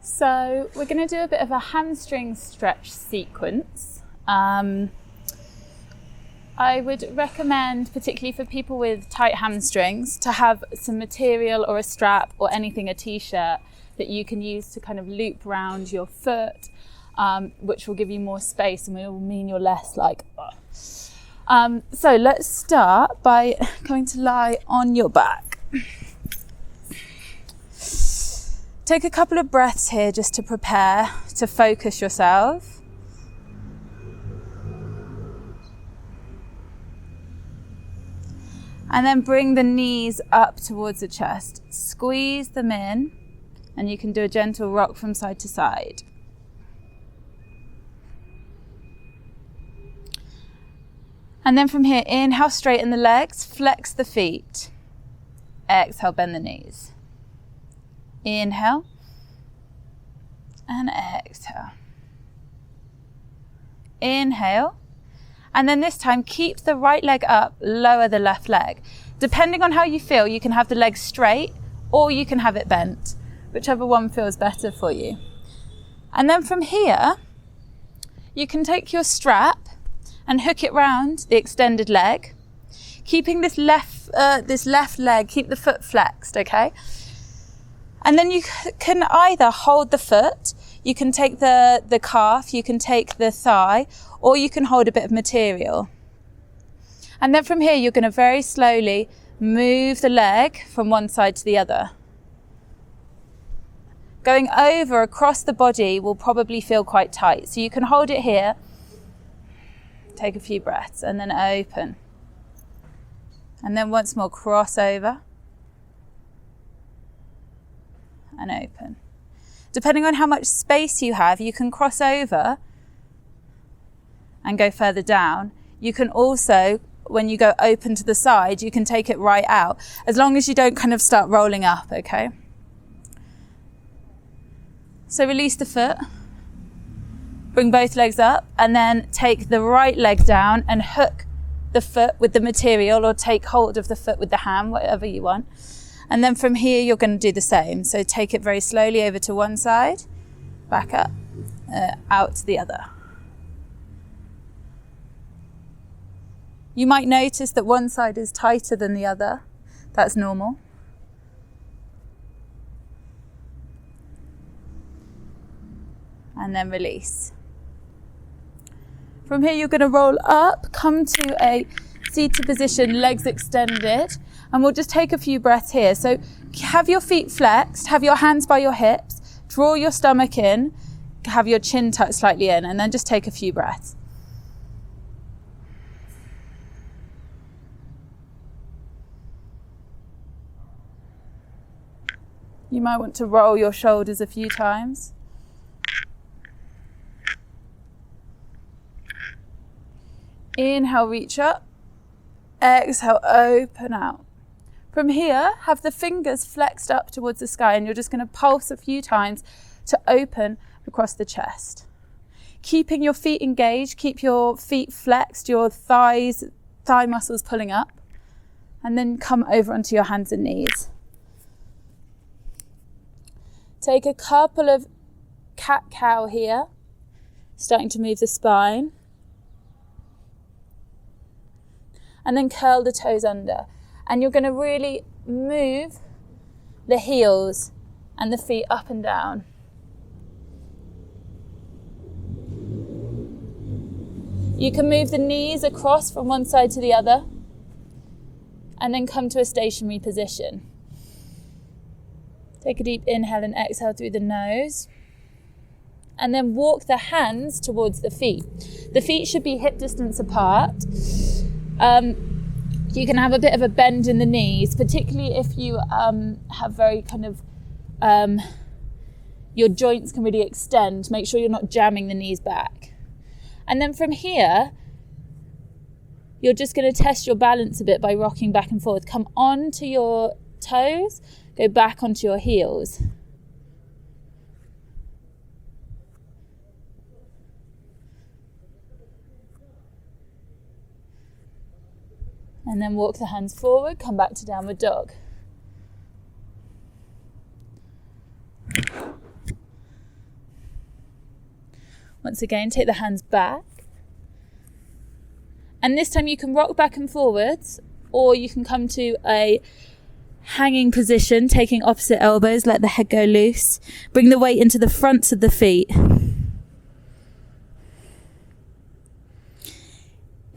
So we're going to do a bit of a hamstring stretch sequence. I would recommend, particularly for people with tight hamstrings, to have some material or a strap or anything, a t-shirt, that you can use to kind of loop round your foot, which will give you more space and will mean you're less like... So let's start by going to lie on your back. Take a couple of breaths here just to prepare to focus yourself. And then bring the knees up towards the chest. Squeeze them in, and you can do a gentle rock from side to side. And then from here, inhale, straighten the legs, flex the feet. Exhale, bend the knees. Inhale and exhale. Inhale. And then this time, keep the right leg up, lower the left leg. Depending on how you feel, you can have the leg straight or you can have it bent, whichever one feels better for you. And then from here, you can take your strap and hook it round the extended leg, keeping this left leg, keep the foot flexed, okay? And then you can either hold the foot, you can take the calf, you can take the thigh, or you can hold a bit of material. And then from here, you're going to very slowly move the leg from one side to the other. Going over across the body will probably feel quite tight. So you can hold it here, take a few breaths, and then open. And then once more, cross over and open. Depending on how much space you have, you can cross over and go further down. You can also, when you go open to the side, you can take it right out, as long as you don't kind of start rolling up, okay? So release the foot, bring both legs up, and then take the right leg down and hook the foot with the material, or take hold of the foot with the hand, whatever you want. And then from here, you're going to do the same. So take it very slowly over to one side, back up, out to the other. You might notice that one side is tighter than the other. That's normal. And then release. From here, you're going to roll up, come to a seated position, legs extended, and we'll just take a few breaths here. So have your feet flexed, have your hands by your hips, draw your stomach in, have your chin tucked slightly in, and then just take a few breaths. You might want to roll your shoulders a few times. Inhale, reach up. Exhale, open out. From here, have the fingers flexed up towards the sky, and you're just going to pulse a few times to open across the chest. Keeping your feet engaged, keep your feet flexed, your thigh muscles pulling up, and then come over onto your hands and knees. Take a couple of cat-cow here, starting to move the spine. And then curl the toes under. And you're going to really move the heels and the feet up and down. You can move the knees across from one side to the other, and then come to a stationary position. Take a deep inhale and exhale through the nose. And then walk the hands towards the feet. The feet should be hip distance apart. You can have a bit of a bend in the knees, particularly if you have very kind of, your joints can really extend. Make sure you're not jamming the knees back. And then from here, you're just going to test your balance a bit by rocking back and forth. Come onto your toes, go back onto your heels. And then walk the hands forward, come back to downward dog. Once again, take the hands back. And this time you can rock back and forwards, or you can come to a hanging position, taking opposite elbows, let the head go loose. Bring the weight into the fronts of the feet.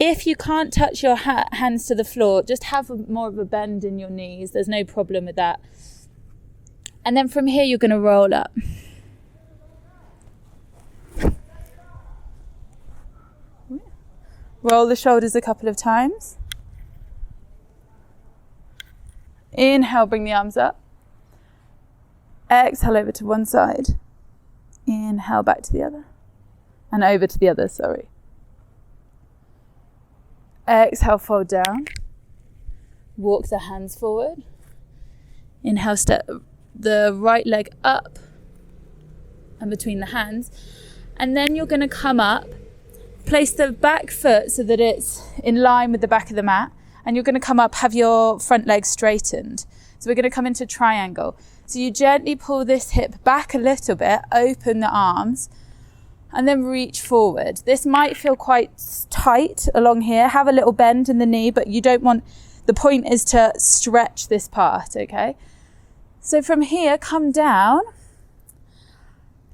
If you can't touch your hands to the floor, just have more of a bend in your knees. There's no problem with that. And then from here, you're going to roll up. Roll the shoulders a couple of times. Inhale, bring the arms up. Exhale over to one side. Inhale, back to the other. And over to the other, sorry. Exhale, fold down. Walk the hands forward. Inhale, step the right leg up and between the hands. And then you're going to come up. Place the back foot so that it's in line with the back of the mat. And you're going to come up, have your front leg straightened. So we're going to come into triangle. So you gently pull this hip back a little bit, open the arms, and then reach forward. This might feel quite tight along here. Have a little bend in the knee, but you don't want, the point is to stretch this part, okay? So from here, come down.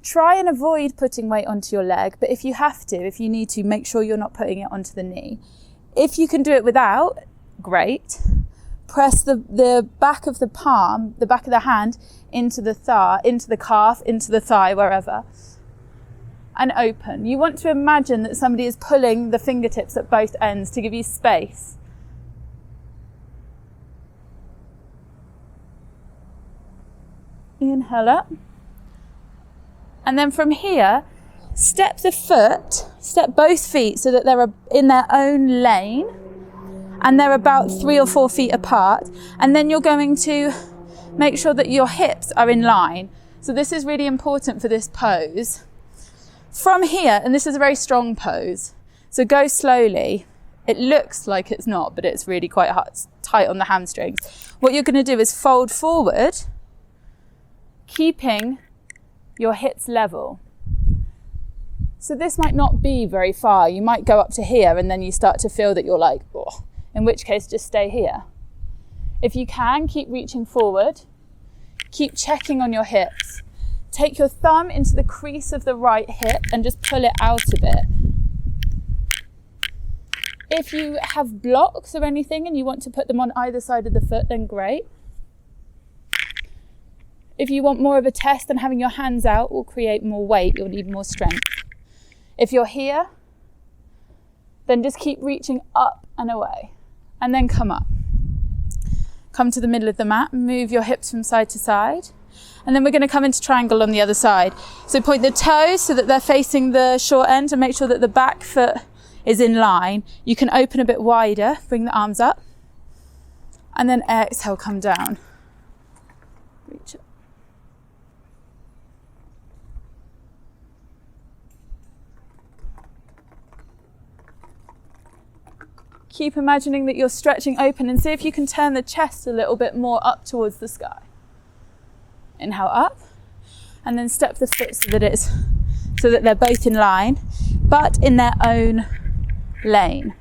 Try and avoid putting weight onto your leg, but if you have to, if you need to, make sure you're not putting it onto the knee. If you can do it without, great. Press the back of the palm, the back of the hand, into the thigh, into the calf, into the thigh, wherever, and open. You want to imagine that somebody is pulling the fingertips at both ends to give you space. Inhale up. And then from here, step both feet so that they're in their own lane and they're about 3 or 4 feet apart. And then you're going to make sure that your hips are in line. So this is really important for this pose. From here, and this is a very strong pose, so go slowly. It looks like it's not, but it's really quite tight on the hamstrings. What you're going to do is fold forward, keeping your hips level. So this might not be very far. You might go up to here and then you start to feel that you're like, oh, in which case just stay here. If you can, keep reaching forward. Keep checking on your hips. Take your thumb into the crease of the right hip and just pull it out a bit. If you have blocks or anything and you want to put them on either side of the foot, then great. If you want more of a test, then having your hands out will create more weight. You'll need more strength. If you're here, then just keep reaching up and away. And then come up. Come to the middle of the mat. Move your hips from side to side. And then we're going to come into triangle on the other side. So point the toes so that they're facing the short end and make sure that the back foot is in line. You can open a bit wider. Bring the arms up. And then exhale, come down. Reach up. Keep imagining that you're stretching open and see if you can turn the chest a little bit more up towards the sky. Inhale up, and then step the foot so that they're both in line, but in their own lane.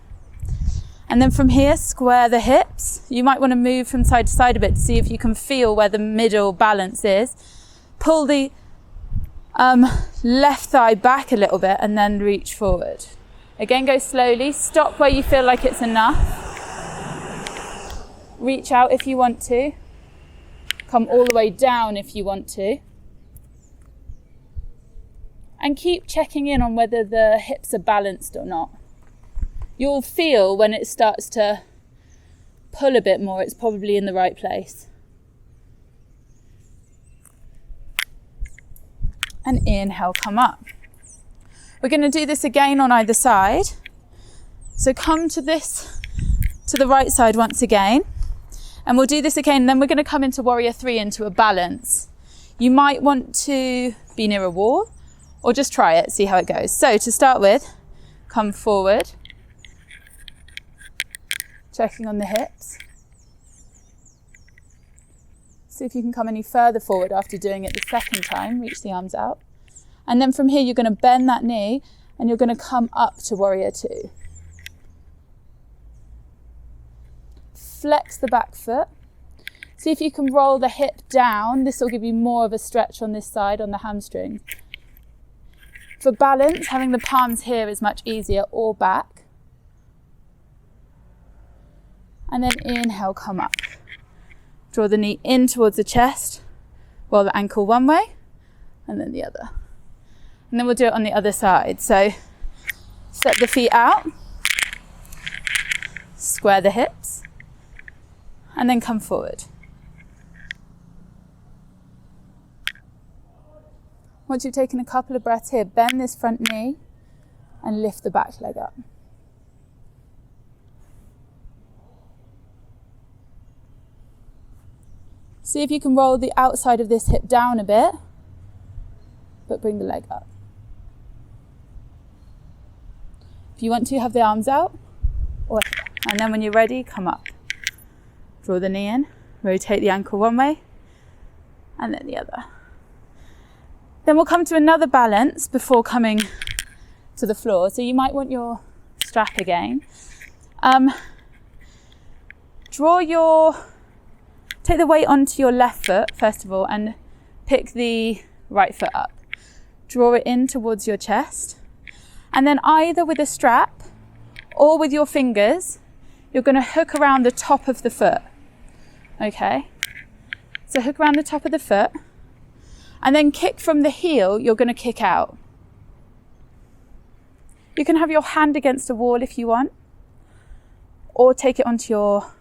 And then from here, square the hips. You might want to move from side to side a bit to see if you can feel where the middle balance is. Pull the left thigh back a little bit and then reach forward. Again, go slowly. Stop where you feel like it's enough. Reach out if you want to. Come all the way down if you want to. And keep checking in on whether the hips are balanced or not. You'll feel when it starts to pull a bit more, it's probably in the right place. And inhale, come up. We're going to do this again on either side. So come to the right side once again. And we'll do this again. Then we're going to come into warrior 3 into a balance. You might want to be near a wall or just try it, see how it goes. So to start with, come forward. Checking on the hips. See if you can come any further forward after doing it the second time. Reach the arms out. And then from here, you're going to bend that knee and you're going to come up to warrior two. Flex the back foot. See if you can roll the hip down. This will give you more of a stretch on this side, on the hamstring. For balance, having the palms here is much easier, or back. And then inhale, come up. Draw the knee in towards the chest, roll the ankle one way, and then the other. And then we'll do it on the other side. So step the feet out, square the hips, and then come forward. Once you've taken a couple of breaths here, bend this front knee and lift the back leg up. See if you can roll the outside of this hip down a bit, but bring the leg up. If you want to, have the arms out, and then when you're ready, come up. Draw the knee in, rotate the ankle one way, and then the other. Then we'll come to another balance before coming to the floor. So you might want your strap again. Take the weight onto your left foot, first of all, and pick the right foot up. Draw it in towards your chest. And then either with a strap or with your fingers, you're going to hook around the top of the foot. Okay? So hook around the top of the foot. And then kick from the heel, you're going to kick out. You can have your hand against a wall if you want, or take it onto your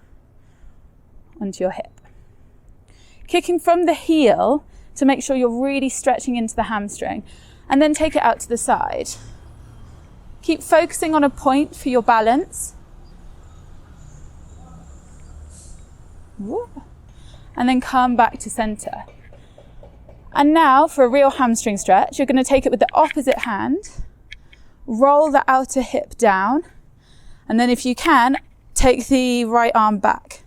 hip. Kicking from the heel to make sure you're really stretching into the hamstring, and then take it out to the side. Keep focusing on a point for your balance. And then come back to center. And now for a real hamstring stretch, you're going to take it with the opposite hand, roll the outer hip down, and then if you can, take the right arm back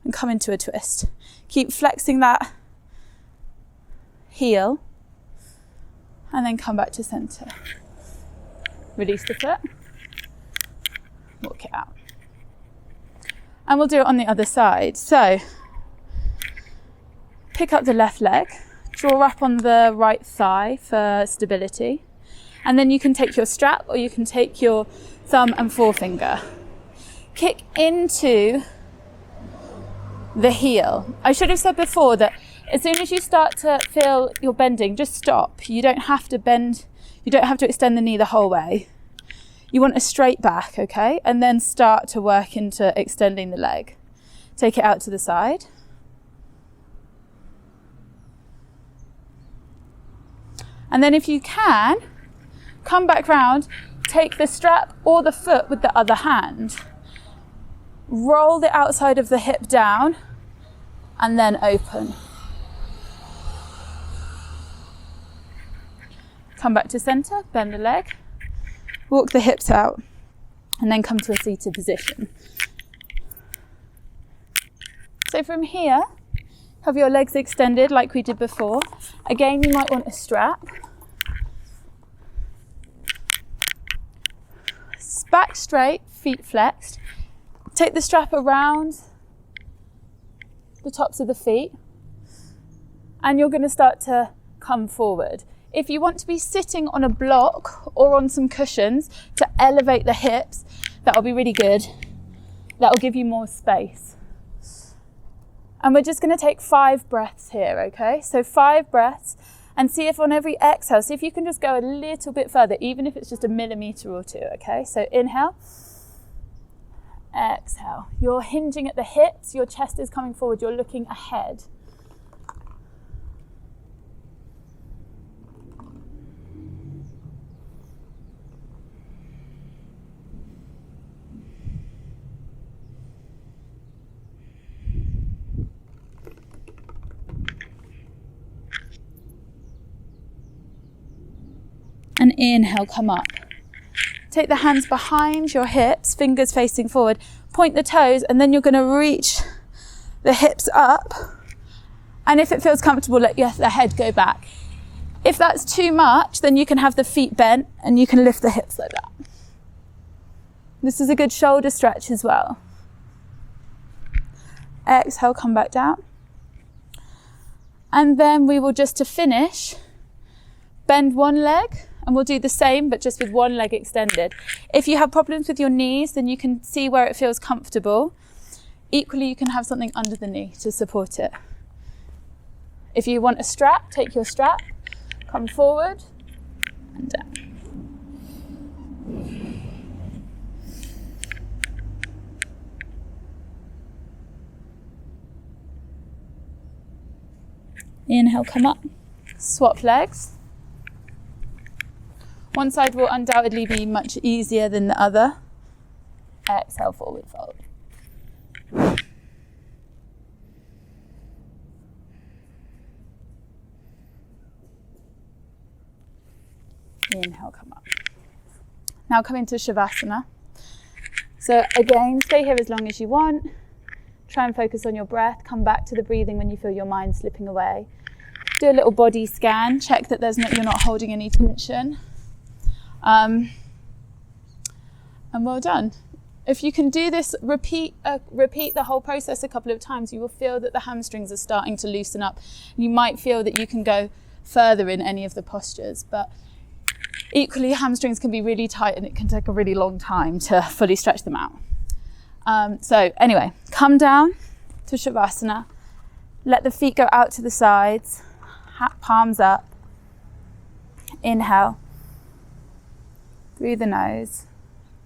and come into a twist. Keep flexing that heel, and then come back to center. Release the foot, walk it out. And we'll do it on the other side. So, pick up the left leg, draw up on the right thigh for stability. And then you can take your strap or you can take your thumb and forefinger. Kick into the heel. I should have said before that as soon as you start to feel you're bending, just stop. You don't have to bend, you don't have to extend the knee the whole way. You want a straight back, okay? And then start to work into extending the leg. Take it out to the side. And then if you can, come back round, take the strap or the foot with the other hand. Roll the outside of the hip down and then open. Come back to center, bend the leg, walk the hips out, and then come to a seated position. So from here, have your legs extended like we did before. Again, you might want a strap. Back straight, feet flexed. Take the strap around the tops of the feet, and you're going to start to come forward. If you want to be sitting on a block or on some cushions to elevate the hips, that'll be really good. That'll give you more space. And we're just going to take 5 breaths here, okay? So 5 breaths, and see if on every exhale, see if you can just go a little bit further, even if it's just a millimeter or 2, okay? So inhale, exhale. You're hinging at the hips, your chest is coming forward, you're looking ahead. And inhale, come up. Take the hands behind your hips, fingers facing forward. Point the toes, and then you're going to reach the hips up. And if it feels comfortable, let the head go back. If that's too much, then you can have the feet bent and you can lift the hips like that. This is a good shoulder stretch as well. Exhale, come back down. And then we will just, to finish, bend one leg, and we'll do the same, but just with one leg extended. If you have problems with your knees, then you can see where it feels comfortable. Equally, you can have something under the knee to support it. If you want a strap, take your strap, come forward and down. Inhale, come up, swap legs. One side will undoubtedly be much easier than the other. Exhale, forward fold. Inhale, come up. Now come into Shavasana. So again, stay here as long as you want. Try and focus on your breath. Come back to the breathing when you feel your mind slipping away. Do a little body scan. Check that you're not holding any tension. And well done. If you can do this, repeat the whole process a couple of times, you will feel that the hamstrings are starting to loosen up. You might feel that you can go further in any of the postures, but equally hamstrings can be really tight and it can take a really long time to fully stretch them out. So anyway, come down to Shavasana. Let the feet go out to the sides, palms up. Inhale through the nose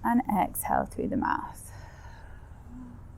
and exhale through the mouth.